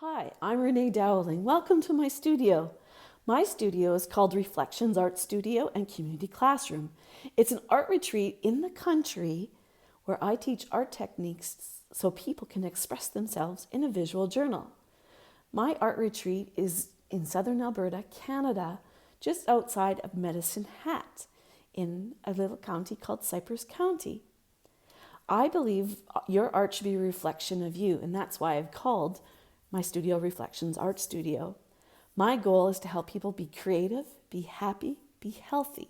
Hi, I'm Renee Dowling. Welcome to my studio. My studio is called Reflections Art Studio and Community Classroom. It's an art retreat in the country where I teach art techniques so people can express themselves in a visual journal. My art retreat is in Southern Alberta, Canada, just outside of Medicine Hat in a little county called Cypress County. I believe your art should be a reflection of you, and that's why I've called my studio Reflections Art Studio. My goal is to help people be creative, be happy, be healthy.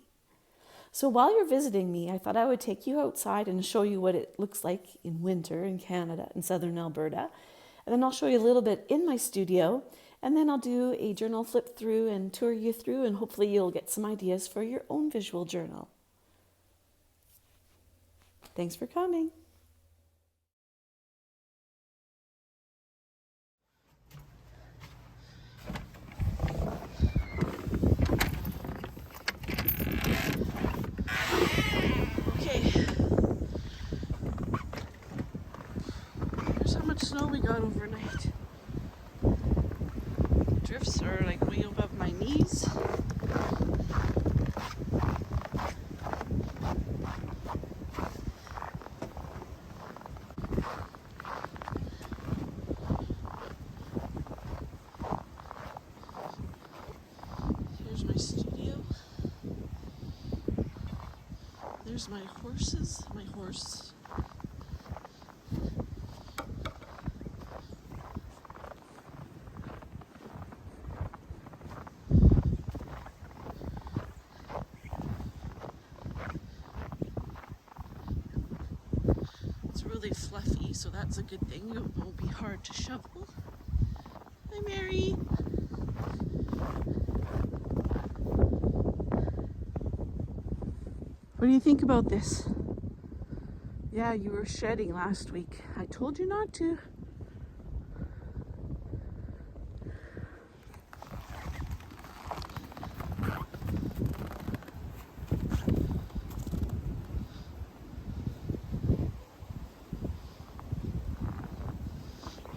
So while you're visiting me, I thought I would take you outside and show you what it looks like in winter in Canada, in Southern Alberta. And then I'll show you a little bit in my studio, and then I'll do a journal flip through and tour you through, and hopefully you'll get some ideas for your own visual journal. Thanks for coming. Okay, here's how much snow we got overnight. Drifts are like way above my knees. Here's my studio. There's my horses, my horse. It's really fluffy, so that's a good thing. It won't be hard to shovel. Hi, Mary. What do you think about this? Yeah, you were shedding last week. I told you not to.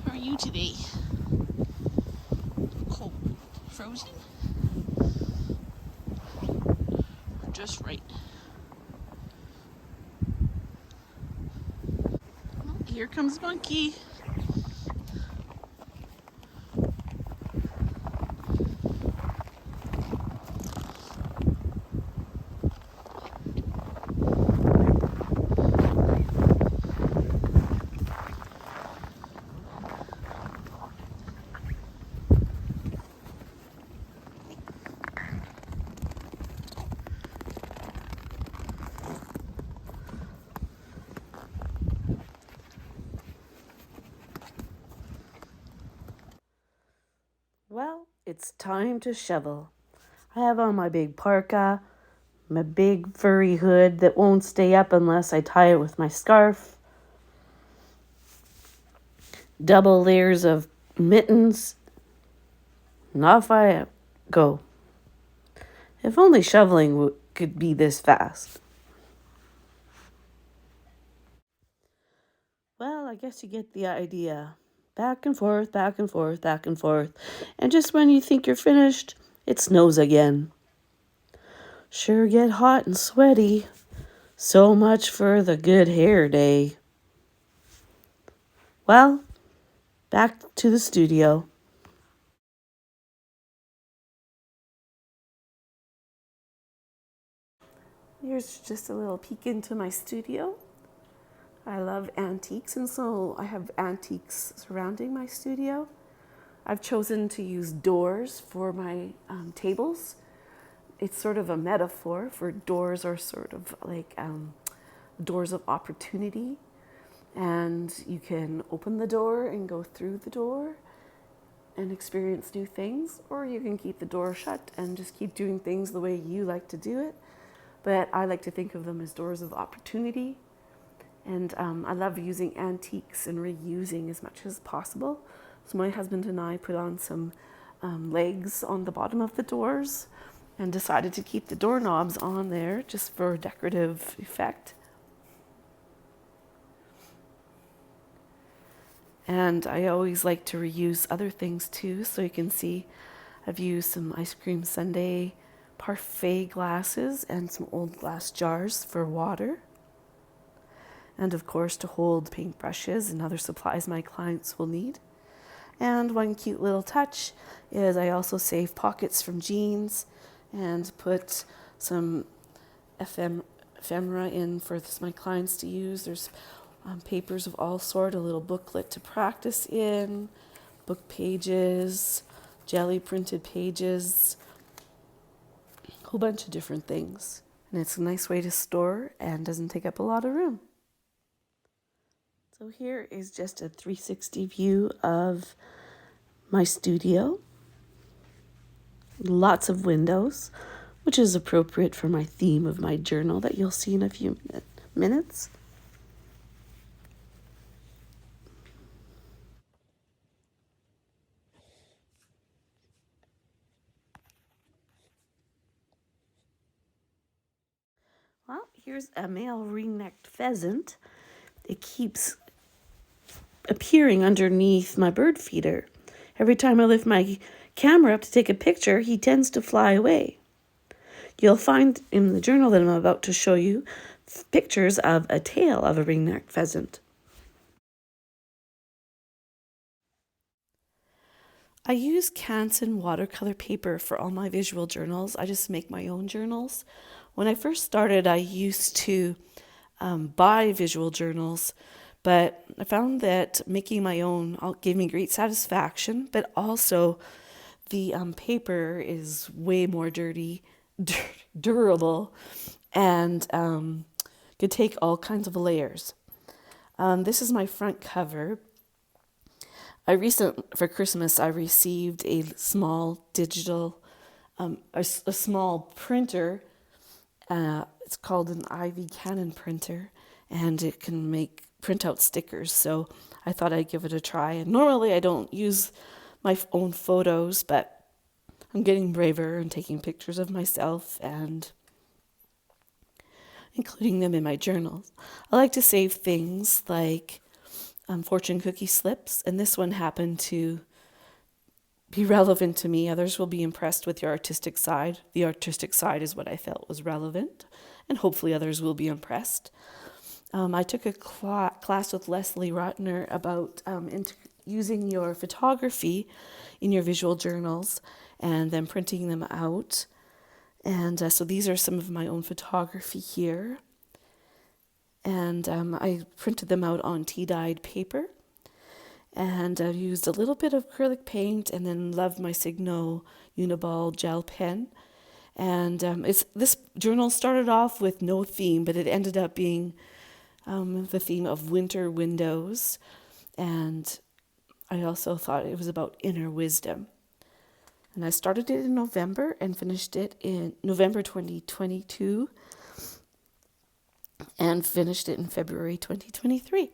How are you today? Cold? Frozen? Or just right? Oh, here comes Monkey. Well, it's time to shovel. I have on my big parka, my big furry hood that won't stay up unless I tie it with my scarf, double layers of mittens, and off I go. If only shoveling could be this fast. Well, I guess you get the idea. Back and forth, back and forth, back and forth. And just when you think you're finished, it snows again. Sure get hot and sweaty. So much for the good hair day. Well, back to the studio. Here's just a little peek into my studio. I love antiques, and so I have antiques surrounding my studio. I've chosen to use doors for my tables. It's sort of a metaphor for doors are sort of like doors of opportunity. And you can open the door and go through the door and experience new things, or you can keep the door shut and just keep doing things the way you like to do it. But I like to think of them as doors of opportunity. And I love using antiques and reusing as much as possible. So my husband and I put on some legs on the bottom of the doors and decided to keep the doorknobs on there just for decorative effect. And I always like to reuse other things too. So you can see I've used some ice cream sundae parfait glasses and some old glass jars for water. And of course to hold paintbrushes and other supplies my clients will need. And one cute little touch is I also save pockets from jeans and put some ephemera in for my clients to use. There's papers of all sort, a little booklet to practice in, book pages, jelly printed pages, a whole bunch of different things. And it's a nice way to store and doesn't take up a lot of room. So here is just a 360 view of my studio. Lots of windows, which is appropriate for my theme of my journal that you'll see in a few minutes. Well, here's a male ring-necked pheasant. It keeps appearing underneath my bird feeder. Every time I lift my camera up to take a picture, he tends to fly away. You'll find in the journal that I'm about to show you pictures of a tail of a ring-necked pheasant. I use Canson watercolor paper for all my visual journals. I just make my own journals. When I first started, I used to buy visual journals, but I found that making my own gave me great satisfaction, but also the paper is way more durable, and could take all kinds of layers. This is my front cover. For Christmas, I received a small digital, a small printer. It's called an Ivy Canon printer, and it can print out stickers. So I thought I'd give it a try. And normally I don't use my own photos, but I'm getting braver and taking pictures of myself and including them in my journals. I like to save things like fortune cookie slips, and this one happened to be relevant to me. Others will be impressed with your artistic side. The artistic side is what I felt was relevant, and hopefully others will be impressed. I took a class with Leslie Rotner about using your photography in your visual journals and then printing them out. And so these are some of my own photography here. And I printed them out on tea-dyed paper. And I used a little bit of acrylic paint and then loved my Signo Uniball gel pen. And this journal started off with no theme, but it ended up being the theme of winter windows. And I also thought it was about inner wisdom. And I started it in November and finished it in November 2022 and finished it in February 2023.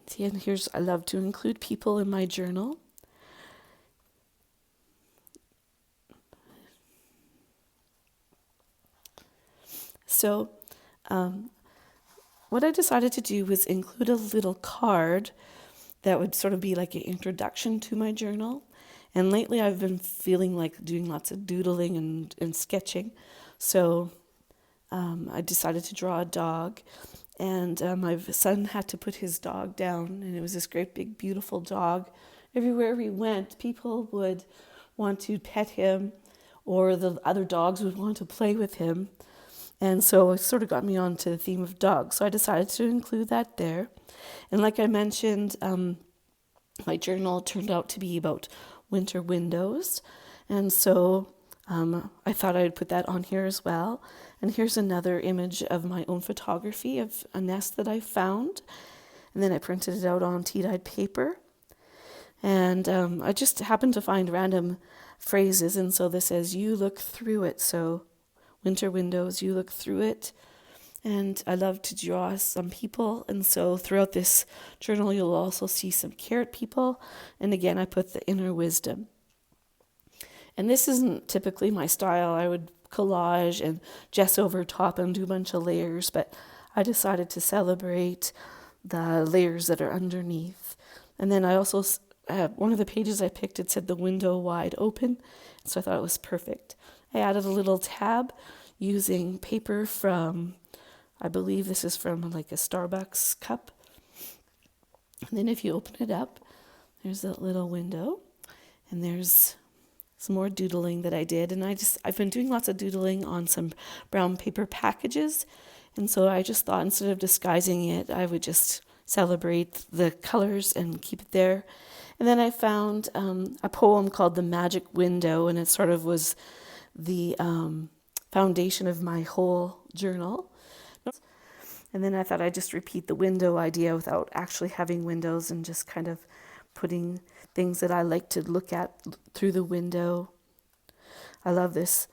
See, and I love to include people in my journal. So what I decided to do was include a little card that would sort of be like an introduction to my journal. And lately I've been feeling like doing lots of doodling and sketching. So I decided to draw a dog. And my son had to put his dog down. And it was this great big beautiful dog. Everywhere we went, people would want to pet him, or the other dogs would want to play with him. And so it sort of got me onto the theme of dogs. So I decided to include that there. And like I mentioned, my journal turned out to be about winter windows. And so I thought I'd put that on here as well. And here's another image of my own photography of a nest that I found. And then I printed it out on tea-dyed paper. And I just happened to find random phrases. And so this says, you look through it. So winter windows, you look through it. And I love to draw some people. And so throughout this journal, you'll also see some carrot people. And again, I put the inner wisdom. And this isn't typically my style. I would collage and dress over top and do a bunch of layers. But I decided to celebrate the layers that are underneath. And then I also, one of the pages I picked, it said the window wide open. So I thought it was perfect. I added a little tab using paper from, I believe this is from like a Starbucks cup. And then if you open it up, there's a little window, and there's some more doodling that I did. And I've been doing lots of doodling on some brown paper packages. And so I just thought instead of disguising it, I would just celebrate the colors and keep it there. And then I found a poem called The Magic Window, and it sort of was the foundation of my whole journal. And then I thought I'd just repeat the window idea without actually having windows, and just kind of putting things that I like to look at through the window. I love this.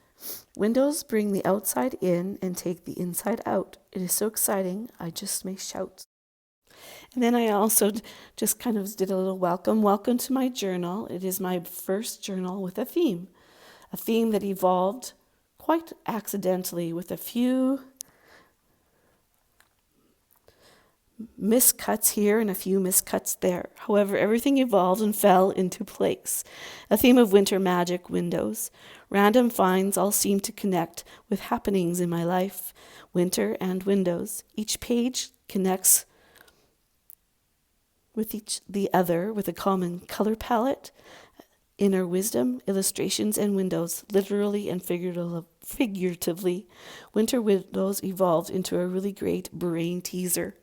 Windows bring the outside in and take the inside out. It is so exciting, I just may shout. And then I also just kind of did a little welcome. Welcome to my journal. It is my first journal with a theme that evolved quite accidentally with a few miscuts here and a few miscuts there. However, everything evolved and fell into place. A theme of winter magic windows. Random finds all seem to connect with happenings in my life. Winter and windows. Each page connects with the other with a common color palette, inner wisdom, illustrations, and windows, literally and figuratively. Winter windows evolved into a really great brain teaser.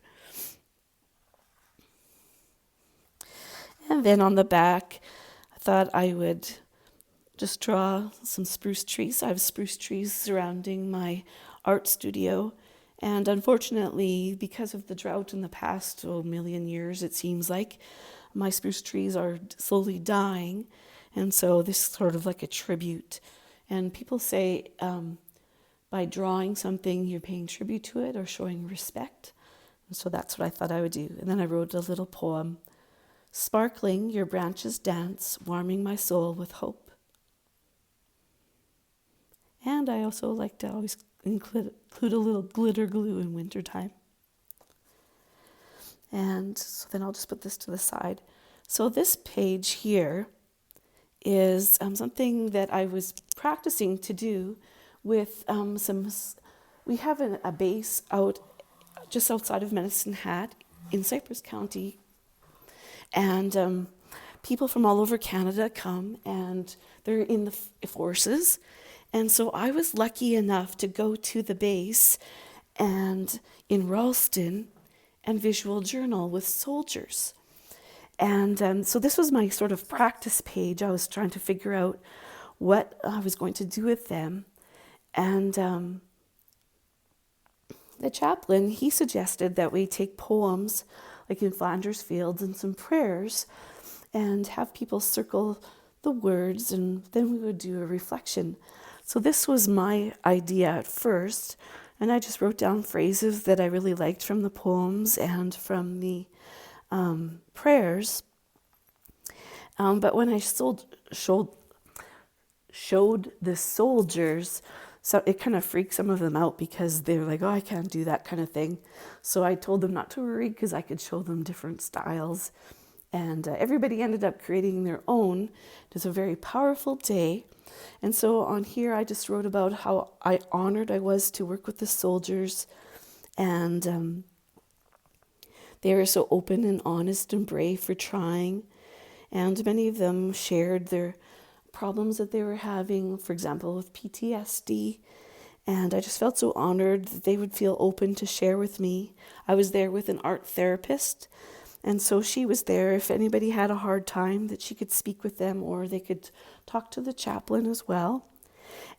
And then on the back, I thought I would just draw some spruce trees. I have spruce trees surrounding my art studio. And unfortunately, because of the drought in the past million years, it seems like, my spruce trees are slowly dying. And so this is sort of like a tribute. And people say by drawing something, you're paying tribute to it or showing respect. And so that's what I thought I would do. And then I wrote a little poem. Sparkling, your branches dance, warming my soul with hope. And I also like to always include a little glitter glue in wintertime. And so then I'll just put this to the side. So this page here is something that I was practicing to do with we have a base out just outside of Medicine Hat in Cypress County. And people from all over Canada come, and they're in the forces. And so I was lucky enough to go to the base and in Ralston and visual journal with soldiers. And so this was my sort of practice page. I was trying to figure out what I was going to do with them. And the chaplain, he suggested that we take poems like in Flanders Fields and some prayers and have people circle the words, and then we would do a reflection. So this was my idea at first, and I just wrote down phrases that I really liked from the poems and from the prayers. But when I showed the soldiers, so it kind of freaked some of them out because they were like, oh, I can't do that kind of thing. So I told them not to worry because I could show them different styles. And everybody ended up creating their own. It was a very powerful day. And so on here, I just wrote about how honored I was to work with the soldiers. And they were so open and honest and brave for trying. And many of them shared their problems that they were having, for example, with PTSD. And I just felt so honored that they would feel open to share with me. I was there with an art therapist, and so she was there if anybody had a hard time, that she could speak with them, or they could talk to the chaplain as well.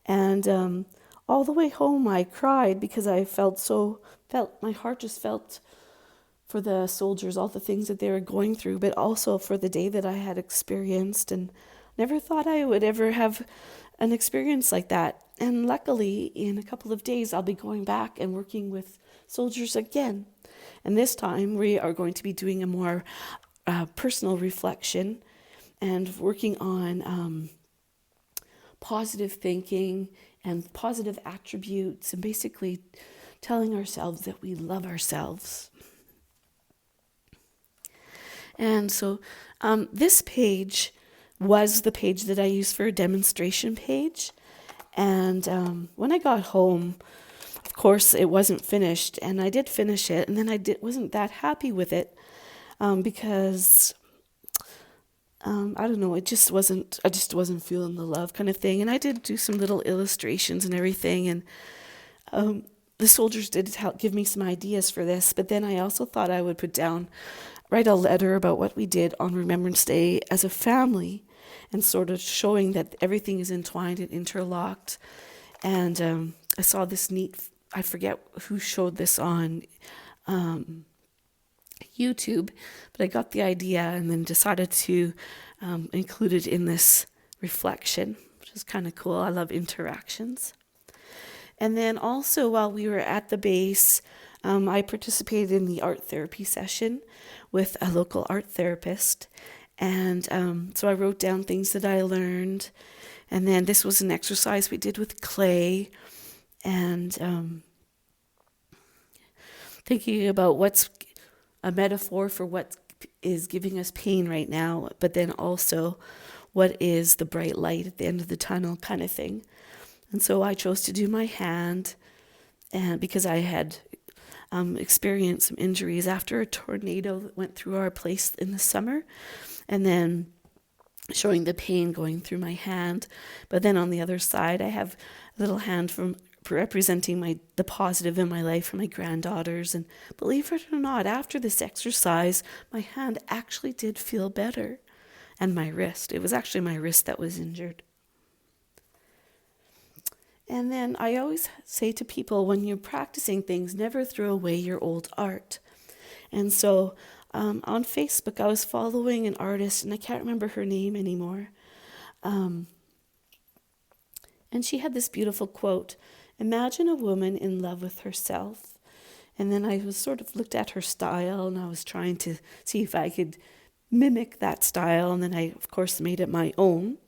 And all the way home I cried because I my heart just felt for the soldiers, all the things that they were going through, but also for the day that I had experienced, and never thought I would ever have an experience like that. And luckily, in a couple of days, I'll be going back and working with soldiers again. And this time, we are going to be doing a more personal reflection and working on positive thinking and positive attributes, and basically telling ourselves that we love ourselves. And so this page was the page that I used for a demonstration page. And when I got home, of course, it wasn't finished, and I did finish it, and then wasn't that happy with it because I don't know, I just wasn't feeling the love kind of thing. And I did do some little illustrations and everything, and the soldiers did give me some ideas for this, but then I also thought I would write a letter about what we did on Remembrance Day as a family, and sort of showing that everything is entwined and interlocked. And I saw this I forget who showed this on YouTube, but I got the idea and then decided to include it in this reflection, which is kind of cool. I love interactions. And then also, while we were at the base, I participated in the art therapy session with a local art therapist. And so I wrote down things that I learned. And then this was an exercise we did with clay. And thinking about what's a metaphor for what is giving us pain right now, but then also what is the bright light at the end of the tunnel kind of thing. And so I chose to do my hand, and because I had experienced some injuries after a tornado that went through our place in the summer, and then showing the pain going through my hand. But then on the other side, I have a little hand from representing the positive in my life for my granddaughters. And believe it or not, after this exercise, my hand actually did feel better. And my wrist. It was actually my wrist that was injured. And then I always say to people, when you're practicing things, never throw away your old art. And so on Facebook, I was following an artist, and I can't remember her name anymore. And she had this beautiful quote: "Imagine a woman in love with herself." And then I was sort of looked at her style, and I was trying to see if I could mimic that style. And then I, of course, made it my own.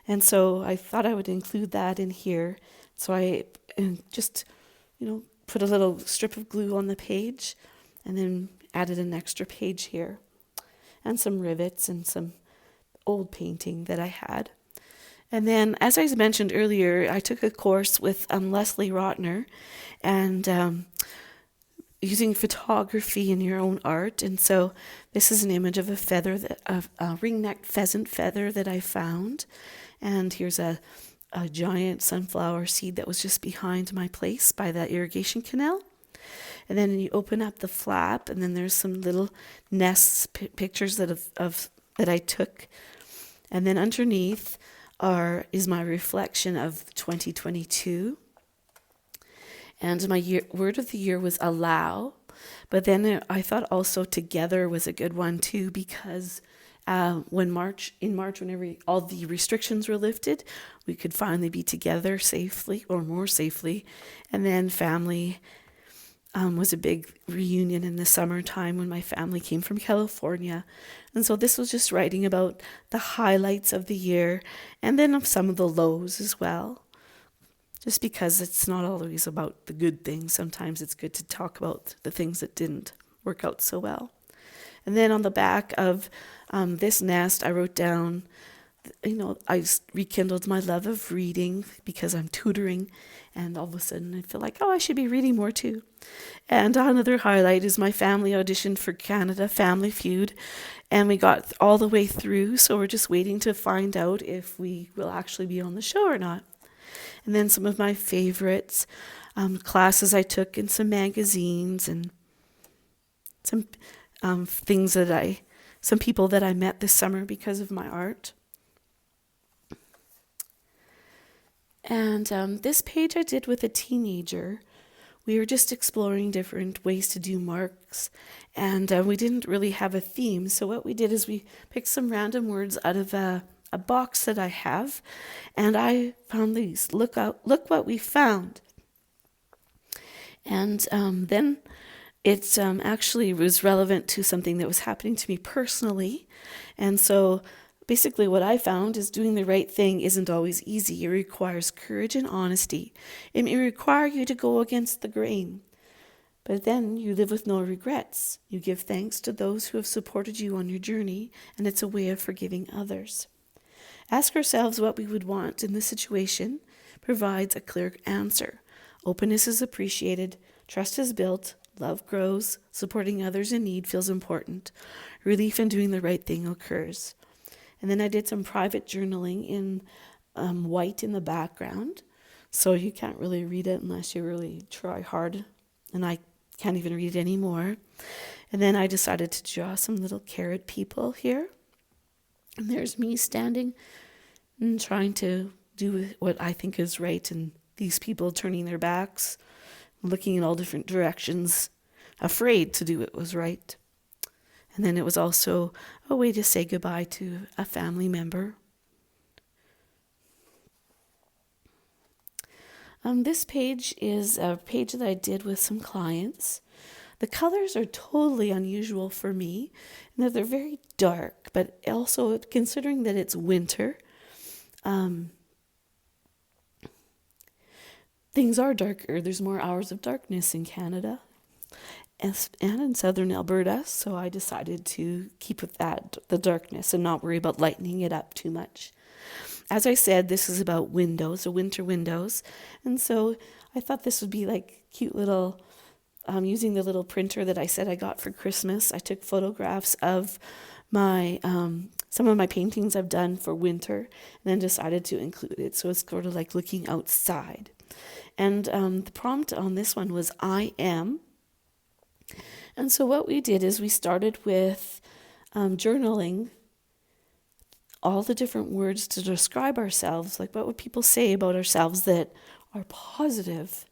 And so I thought I would include that in here. So I just, put a little strip of glue on the page, and then added an extra page here, and some rivets and some old painting that I had. And then, as I mentioned earlier, I took a course with Leslie Rotner, and using photography in your own art. And so this is an image of a ring-necked pheasant feather that I found. And here's a giant sunflower seed that was just behind my place by that irrigation canal. And then you open up the flap, and then there's some little nests, pictures that I took. And then underneath is my reflection of 2022. And my word of the year was allow. But then I thought also together was a good one too, because in March, whenever all the restrictions were lifted, we could finally be together safely, or more safely. And then family was a big reunion in the summertime when my family came from California. And so this was just writing about the highlights of the year, and then of some of the lows as well. Just because it's not always about the good things. Sometimes it's good to talk about the things that didn't work out so well. And then on the back of this nest, I wrote down, I rekindled my love of reading because I'm tutoring, and all of a sudden I feel like, I should be reading more too. And another highlight is my family auditioned for Canada Family Feud, and we got all the way through, so we're just waiting to find out if we will actually be on the show or not. And then some of my favorites, classes I took in some magazines, and some some people that I met this summer because of my art. And this page I did with a teenager. We were just exploring different ways to do marks, and we didn't really have a theme. So what we did is we picked some random words out of a box that I have, and I found these. Look what we found. And then it actually was relevant to something that was happening to me personally. And so basically what I found is doing the right thing isn't always easy. It requires courage and honesty. It may require you to go against the grain. But then you live with no regrets. You give thanks to those who have supported you on your journey, and it's a way of forgiving others. Ask ourselves what we would want in this situation provides a clear answer. Openness is appreciated, trust is built, love grows, supporting others in need feels important, relief in doing the right thing occurs. And then I did some private journaling in white in the background, so you can't really read it unless you really try hard, and I can't even read it anymore. And then I decided to draw some little carrot people here. And there's me standing and trying to do what I think is right, and these people turning their backs, looking in all different directions, afraid to do what was right. And then it was also a way to say goodbye to a family member. This page is a page that I did with some clients. The colors are totally unusual for me, and that they're very dark, but also considering that it's winter, things are darker. There's more hours of darkness in Canada and in Southern Alberta, so I decided to keep with that, the darkness, and not worry about lightening it up too much. As I said, this is about windows, so winter windows, and so I thought this would be like cute little, using the little printer that I said I got for Christmas. I took photographs of my some of my paintings I've done for winter, and then decided to include it, so it's sort of like looking outside. And the prompt on this one was I am. And so what we did is we started with journaling all the different words to describe ourselves, like what would people say about ourselves that are positive.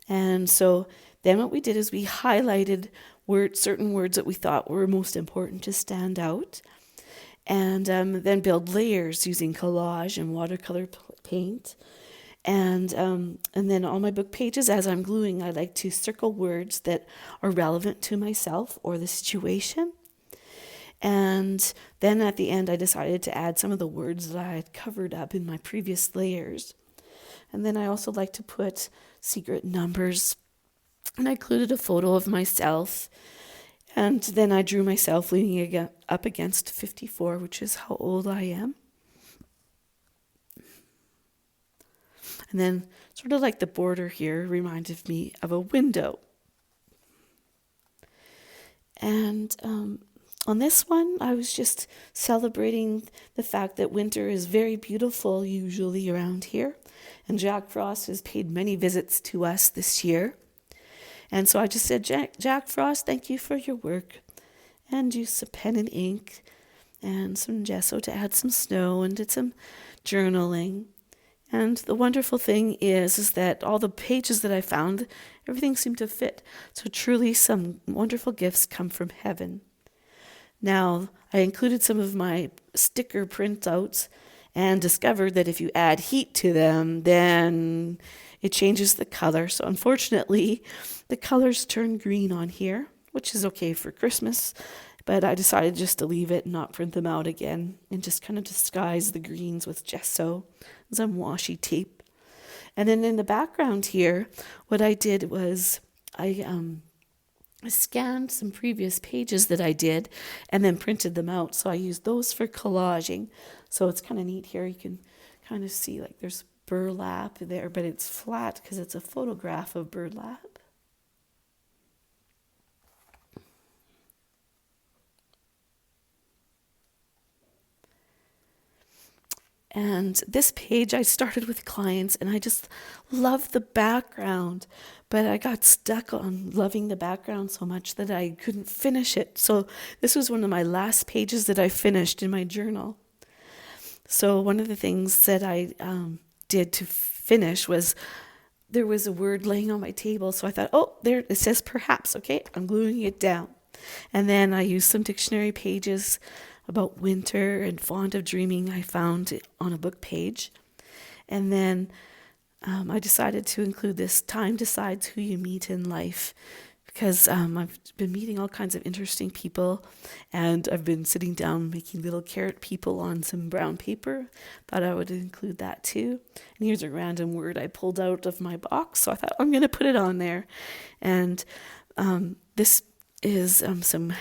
And so then what we did is we highlighted certain words that we thought were most important to stand out, and then build layers using collage and watercolor paint. And then on my book pages, as I'm gluing, I like to circle words that are relevant to myself or the situation. And then at the end, I decided to add some of the words that I had covered up in my previous layers. And then I also like to put secret numbers. And I included a photo of myself. And then I drew myself leaning up against 54, which is how old I am. And then sort of like the border here reminded me of a window. And on this one, I was just celebrating the fact that winter is very beautiful usually around here. And Jack Frost has paid many visits to us this year. And so I just said, Jack Frost, thank you for your work. And used some pen and ink and some gesso to add some snow, and did some journaling. And the wonderful thing is that all the pages that I found, everything seemed to fit. So truly some wonderful gifts come from heaven. Now, I included some of my sticker printouts and discovered that if you add heat to them, then it changes the color. So unfortunately, the colors turn green on here, which is okay for Christmas. But I decided just to leave it and not print them out again, and just kind of disguise the greens with gesso and some washi tape. And then in the background here, what I did was I scanned some previous pages that I did and then printed them out. So I used those for collaging. So it's kind of neat here. You can kind of see like there's burlap there, but it's flat because it's a photograph of burlap. And this page I started with clients, and I just loved the background, but I got stuck on loving the background so much that I couldn't finish it. So this was one of my last pages that I finished in my journal. So one of the things that I did to finish was there was a word laying on my table. So I thought, oh, there it says perhaps. Okay, I'm gluing it down. And then I used some dictionary pages about winter and fond of dreaming I found on a book page. And then I decided to include this time decides who you meet in life, because I've been meeting all kinds of interesting people, and I've been sitting down making little carrot people on some brown paper. Thought I would include that too. And here's a random word I pulled out of my box, so I thought I'm going to put it on there. And This is some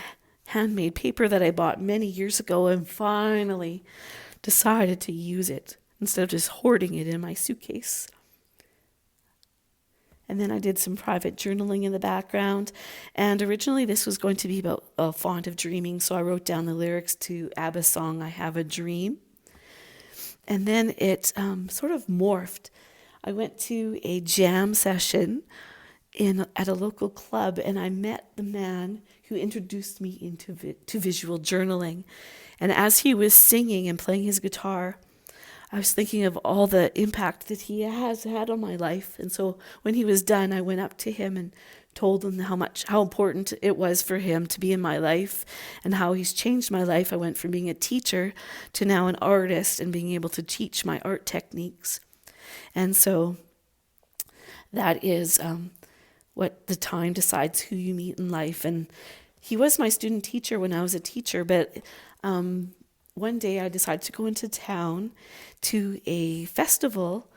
handmade paper that I bought many years ago and finally decided to use it instead of just hoarding it in my suitcase. And then I did some private journaling in the background. And originally this was going to be about a font of dreaming. So I wrote down the lyrics to ABBA's song, I Have a Dream. And then it sort of morphed. I went to a jam session at a local club, and I met the man who introduced me to visual journaling. And as he was singing and playing his guitar, I was thinking of all the impact that he has had on my life. And so when he was done, I went up to him and told him how important it was for him to be in my life and how he's changed my life. I went from being a teacher to now an artist and being able to teach my art techniques. And so that is what the time decides who you meet in life. And he was my student teacher when I was a teacher, but one day I decided to go into town to a festival,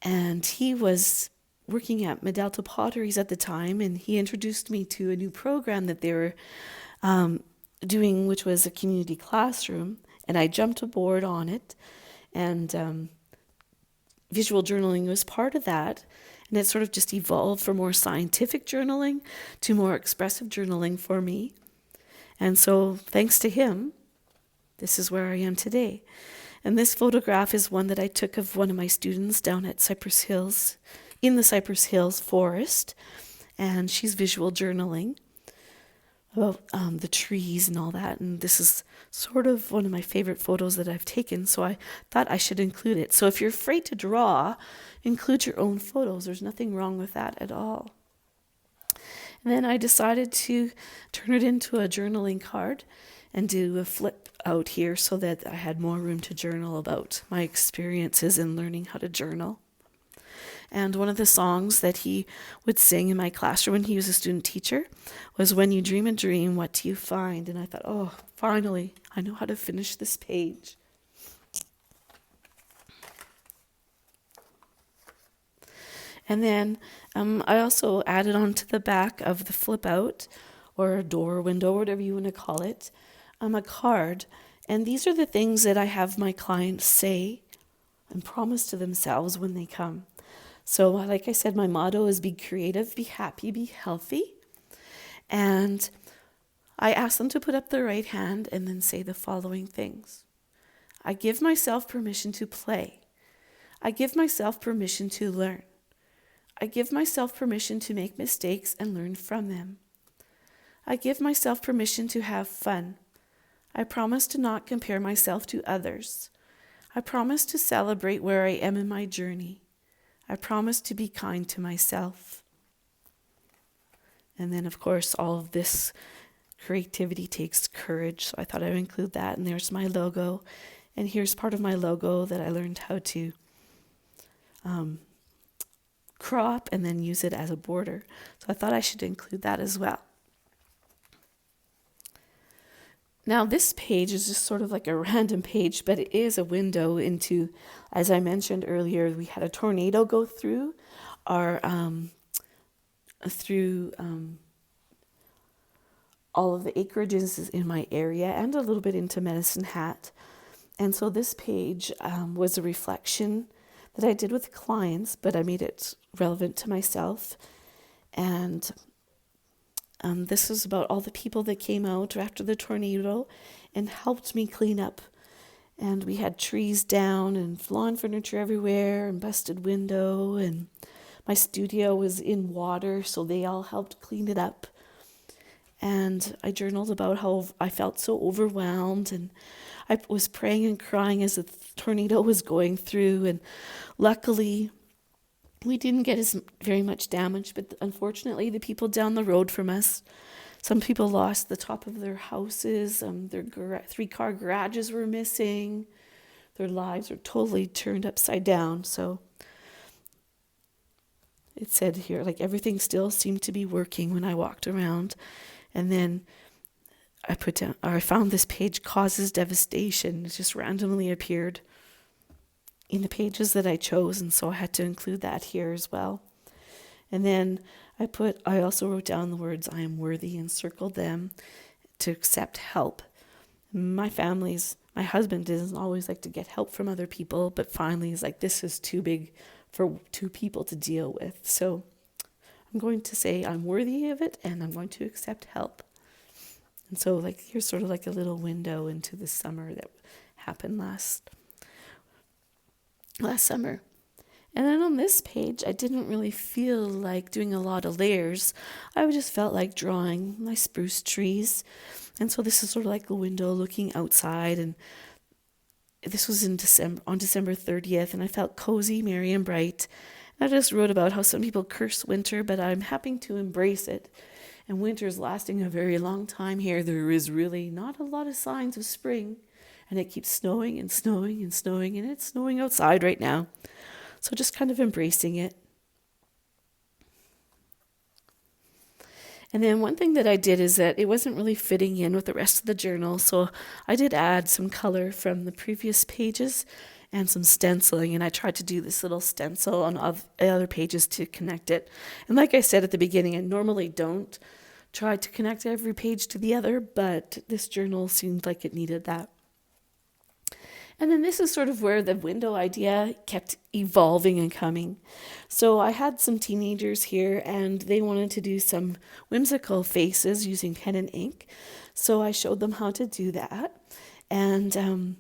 and he was working at Medalta Potteries at the time, and he introduced me to a new program that they were doing, which was a community classroom, and I jumped aboard on it, and visual journaling was part of that, and it sort of just evolved from more scientific journaling to more expressive journaling for me. And so thanks to him, this is where I am today. And this photograph is one that I took of one of my students down at Cypress Hills, in the Cypress Hills forest. And she's visual journaling about the trees and all that. And this is sort of one of my favorite photos that I've taken. So I thought I should include it. So if you're afraid to draw, include your own photos. There's nothing wrong with that at all. And then I decided to turn it into a journaling card and do a flip out here so that I had more room to journal about my experiences in learning how to journal. And one of the songs that he would sing in my classroom when he was a student teacher was "When You Dream a Dream, What Do You Find?" And I thought, oh, finally, I know how to finish this page. And then I also added onto the back of the flip out, or a door, window, whatever you want to call it, a card. And these are the things that I have my clients say and promise to themselves when they come. So like I said, my motto is be creative, be happy, be healthy. And I ask them to put up their right hand and then say the following things. I give myself permission to play. I give myself permission to learn. I give myself permission to make mistakes and learn from them. I give myself permission to have fun. I promise to not compare myself to others. I promise to celebrate where I am in my journey. I promise to be kind to myself. And then, of course, all of this creativity takes courage, so I thought I would include that. And there's my logo. And here's part of my logo that I learned how to crop and then use it as a border. So I thought I should include that as well. Now this page is just sort of like a random page, but it is a window into, as I mentioned earlier, we had a tornado go through our, all of the acreages in my area and a little bit into Medicine Hat. And so this page was a reflection that I did with clients, but I made it relevant to myself. And this is about all the people that came out after the tornado and helped me clean up. And we had trees down and lawn furniture everywhere and busted window. And my studio was in water, so they all helped clean it up. And I journaled about how I felt so overwhelmed. And I was praying and crying as the tornado was going through. And luckily, we didn't get very much damage, but unfortunately, the people down the road from us, some people lost the top of their houses. Their 3-car garages were missing. Their lives were totally turned upside down. So it said here, like everything still seemed to be working when I walked around. And then I found this page, Causes Devastation. It just randomly appeared in the pages that I chose, and so I had to include that here as well. And then I also wrote down the words I am worthy and circled them to accept help. My husband doesn't always like to get help from other people, but finally he's like, this is too big for two people to deal with. So I'm going to say I'm worthy of it and I'm going to accept help. And so here's sort of like a little window into the summer that happened last summer. And then on this page, I didn't really feel like doing a lot of layers. I just felt like drawing my spruce trees. And so this is sort of like a window looking outside. And this was on December 30th. And I felt cozy, merry, and bright. And I just wrote about how some people curse winter, but I'm happy to embrace it. And winter's lasting a very long time here. There is really not a lot of signs of spring. And it keeps snowing and snowing and snowing. And it's snowing outside right now. So just kind of embracing it. And then one thing that I did is that it wasn't really fitting in with the rest of the journal. So I did add some color from the previous pages and some stenciling. And I tried to do this little stencil on other pages to connect it. And like I said at the beginning, I normally don't try to connect every page to the other, but this journal seemed like it needed that. And then this is sort of where the window idea kept evolving and coming. So I had some teenagers here and they wanted to do some whimsical faces using pen and ink. So I showed them how to do that. And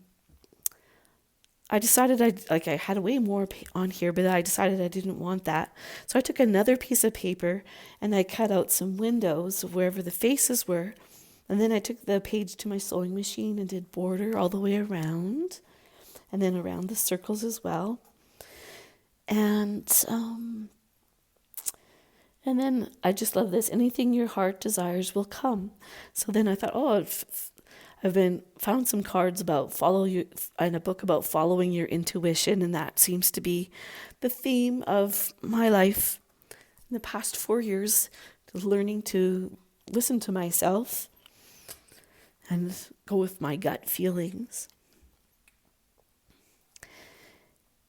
I decided I had way more on here, but I decided I didn't want that. So I took another piece of paper and I cut out some windows wherever the faces were. And then I took the page to my sewing machine and did border all the way around. And then around the circles as well. And then I just love this. Anything your heart desires will come. So then I thought, I've found some cards about and a book about following your intuition. And that seems to be the theme of my life in the past 4 years, learning to listen to myself and go with my gut feelings.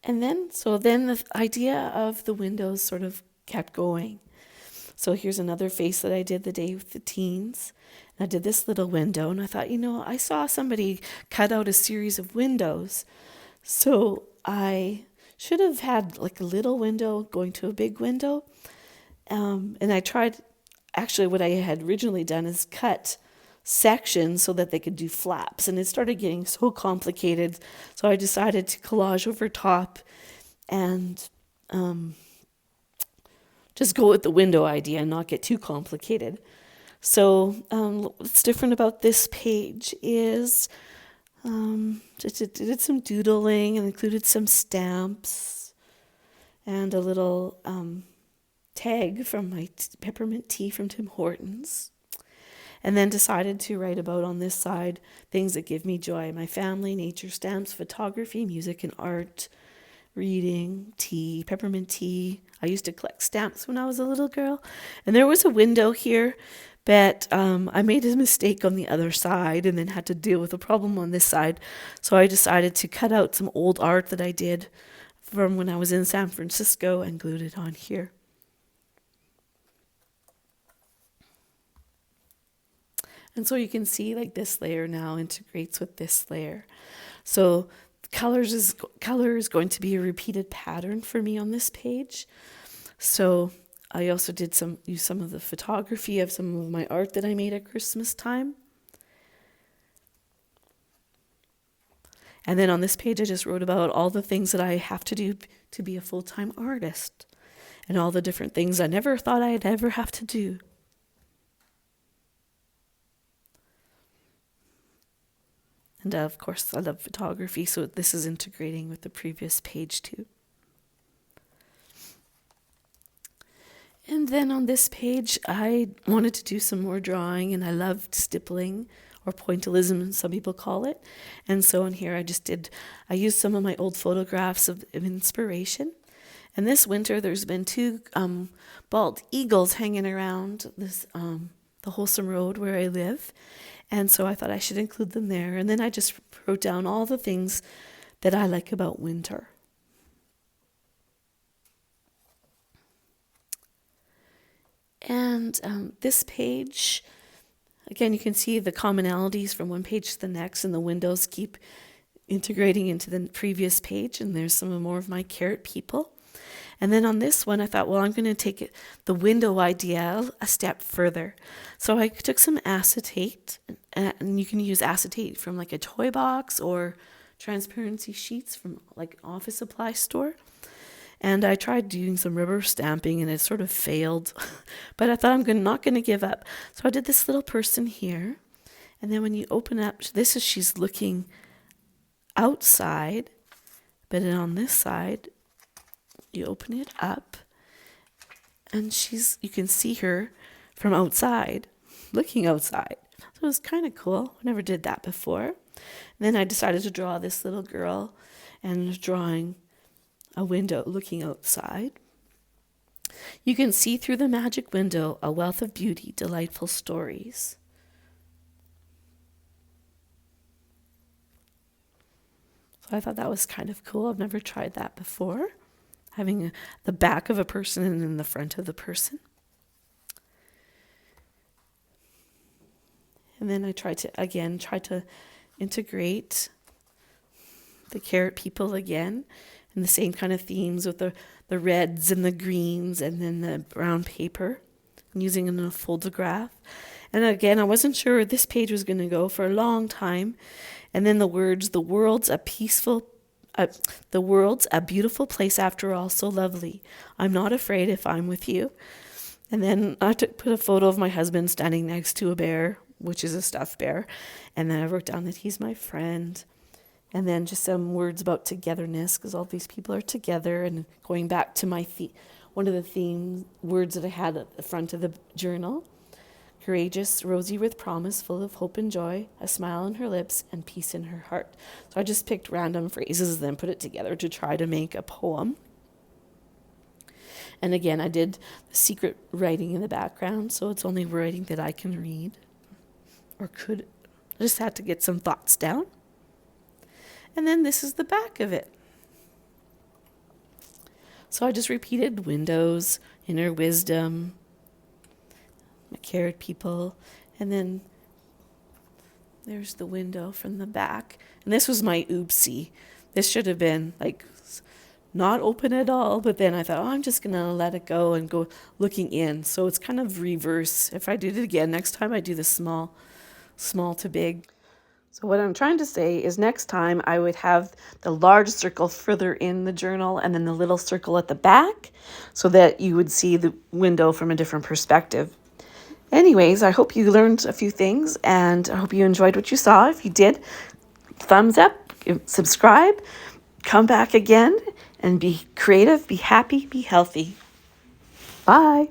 And then the idea of the windows sort of kept going. So here's another face that I did the day with the teens. And I did this little window and I thought, I saw somebody cut out a series of windows. So I should have had like a little window going to a big window. And I tried, actually what I had originally done is cut sections so that they could do flaps, and it started getting so complicated, so I decided to collage over top and just go with the window idea and not get too complicated. So what's different about this page is did some doodling and included some stamps and a little tag from my peppermint tea from Tim Hortons. And then decided to write about on this side things that give me joy. My family, nature, stamps, photography, music and art, reading, tea, peppermint tea. I used to collect stamps when I was a little girl. And there was a window here, but I made a mistake on the other side and then had to deal with a problem on this side. So I decided to cut out some old art that I did from when I was in San Francisco and glued it on here. And so you can see this layer now integrates with this layer. So color is going to be a repeated pattern for me on this page. So I also did use some of the photography of some of my art that I made at Christmas time. And then on this page, I just wrote about all the things that I have to do to be a full-time artist and all the different things I never thought I'd ever have to do. And of course, I love photography, so this is integrating with the previous page too. And then on this page, I wanted to do some more drawing, and I loved stippling, or pointillism, some people call it. And so on here, I used some of my old photographs of inspiration. And this winter, there's been 2 bald eagles hanging around this the Wholesome Road where I live. And so I thought I should include them there. And then I just wrote down all the things that I like about winter. And this page, again, you can see the commonalities from one page to the next, and the windows keep integrating into the previous page, and there's some more of my carrot people. And then on this one, I thought, well, I'm going to take the window idea a step further. So I took some acetate, and you can use acetate from like a toy box or transparency sheets from like office supply store. And I tried doing some rubber stamping, and it sort of failed. But I thought I'm not going to give up. So I did this little person here. And then when you open up, she's looking outside. But then on this side, you open it up, and you can see her from outside, looking outside. So it was kind of cool. I never did that before. And then I decided to draw this little girl and drawing a window looking outside. You can see through the magic window a wealth of beauty, delightful stories. So I thought that was kind of cool. I've never tried that before. Having the back of a person and then the front of the person. And then I tried to integrate the carrot people again, and the same kind of themes with the reds and the greens and then the brown paper, and using a foldograph. And again, I wasn't sure where this page was going to go for a long time. And then the words, the world's a beautiful place after all, so lovely. I'm not afraid if I'm with you. And then I put a photo of my husband standing next to a bear, which is a stuffed bear. And then I wrote down that he's my friend. And then just some words about togetherness, because all these people are together. And going back to one of the theme words that I had at the front of the journal. Courageous, rosy with promise, full of hope and joy, a smile on her lips and peace in her heart. So I just picked random phrases and then put it together to try to make a poem. And again, I did the secret writing in the background, so it's only writing that I can read or could. I just had to get some thoughts down. And then this is the back of it. So I just repeated windows, inner wisdom, my carrot people, and then there's the window from the back. And this was my oopsie. This should have been like not open at all, but then I thought, I'm just gonna let it go and go looking in. So it's kind of reverse. If I did it again, next time I do the small to big. So what I'm trying to say is next time I would have the large circle further in the journal and then the little circle at the back so that you would see the window from a different perspective. Anyways, I hope you learned a few things, and I hope you enjoyed what you saw. If you did, thumbs up, subscribe, come back again, and be creative, be happy, be healthy. Bye.